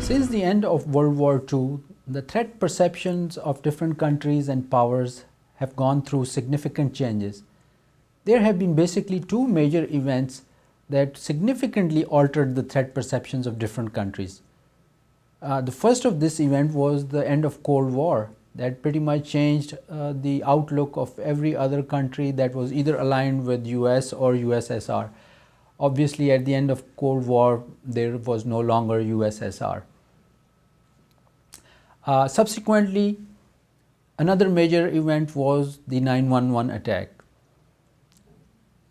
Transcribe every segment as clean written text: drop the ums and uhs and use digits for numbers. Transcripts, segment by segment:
Since the end of World War II, the threat perceptions of different countries and powers have gone through significant changes. There have been basically two major events that significantly altered the threat perceptions of different countries. The first of this event was the end of Cold War that pretty much changed the outlook of every other country that was either aligned with US or USSR. Obviously, at the end of Cold War, there was no longer USSR. Subsequently, another major event was the 9/11 attack.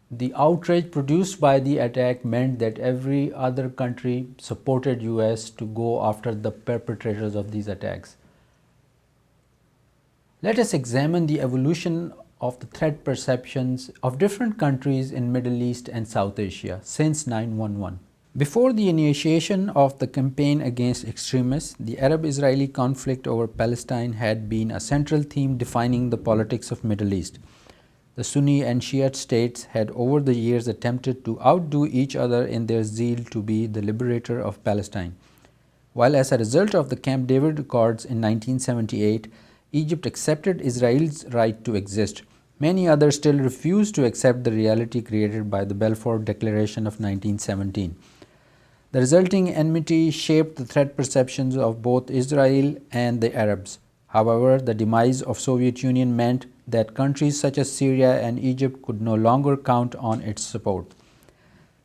The outrage produced by the attack meant that every other country supported US to go after the perpetrators of these attacks. Let us examine the evolution of the threat perceptions of different countries in Middle East and South Asia since 9/11. Before the initiation of the campaign against extremists, the Arab-Israeli conflict over Palestine had been a central theme defining the politics of Middle East. The Sunni and Shiite states had over the years attempted to outdo each other in their zeal to be the liberator of Palestine. While as a result of the Camp David Accords in 1978, Egypt accepted Israel's right to exist, many others still refused to accept the reality created by the Balfour Declaration of 1917. The resulting enmity shaped the threat perceptions of both Israel and the Arabs. However, the demise of Soviet Union meant that countries such as Syria and Egypt could no longer count on its support.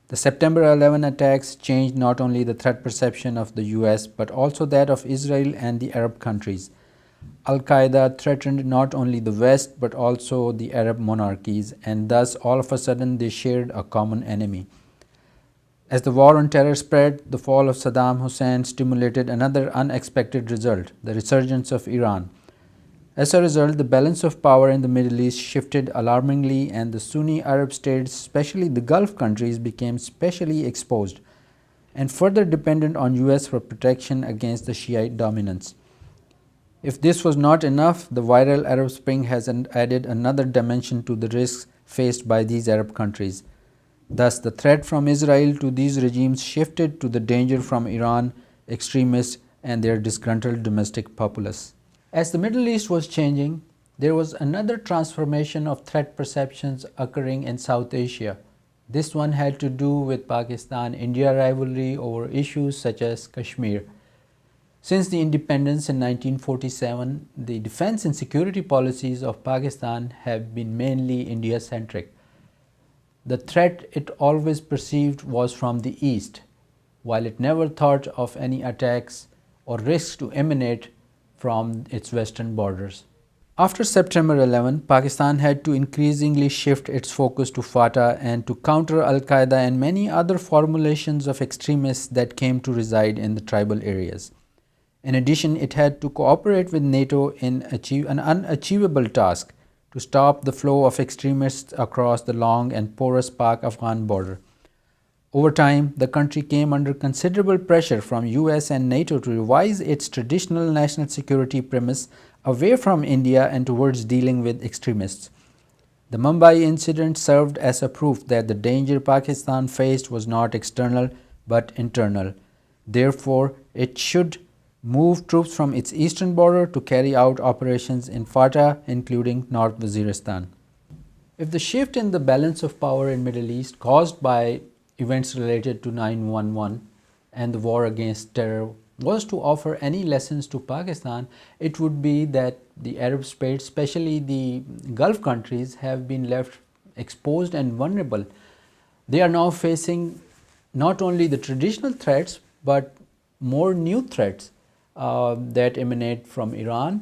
The September 11 attacks changed not only the threat perception of the US but also that of Israel and the Arab countries. Al-Qaeda threatened not only the West but also the Arab monarchies, and thus all of a sudden they shared a common enemy. As the war on terror spread, the fall of Saddam Hussein stimulated another unexpected result, the resurgence of Iran. As a result, the balance of power in the Middle East shifted alarmingly, and the Sunni Arab states, especially the Gulf countries, became specially exposed and further dependent on US for protection against the Shiite dominance. If this was not enough, the viral Arab Spring has added another dimension to the risks faced by these Arab countries. Thus, the threat from Israel to these regimes shifted to the danger from Iran, extremists, and their disgruntled domestic populace. As the Middle East was changing, there was another transformation of threat perceptions occurring in South Asia. This one had to do with Pakistan-India rivalry over issues such as Kashmir. Since the independence in 1947, the defense and security policies of Pakistan have been mainly India-centric. The threat it always perceived was from the east, while it never thought of any attacks or risks to emanate from its western borders. After September 11, Pakistan had to increasingly shift its focus to Fatah and to counter Al-Qaeda and many other formulations of extremists that came to reside in the tribal areas. In addition, it had to cooperate with NATO in an unachievable task to stop the flow of extremists across the long and porous Pak-Afghan border. Over time, the country came under considerable pressure from US and NATO to revise its traditional national security premise away from India and towards dealing with extremists. The Mumbai incident served as a proof that the danger Pakistan faced was not external but internal. Therefore, it should move troops from its eastern border to carry out operations in Fatah, including North Waziristan. If the shift in the balance of power in Middle East caused by events related to 9/11 and the war against terror was to offer any lessons to Pakistan, it would be that the Arab states, especially the Gulf countries, have been left exposed and vulnerable. They are now facing not only the traditional threats but more new threats that emanate from Iran,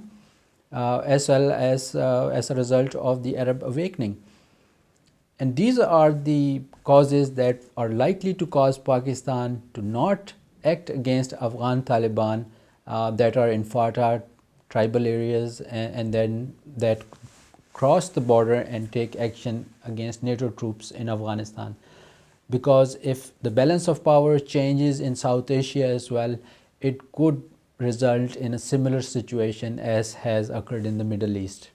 as well as a result of the Arab awakening. And these are the causes that are likely to cause Pakistan to not act against Afghan Taliban that are in Fatah tribal areas and then that cross the border and take action against NATO troops in Afghanistan. Because if the balance of power changes in South Asia as well, it could result in a similar situation as has occurred in the Middle East.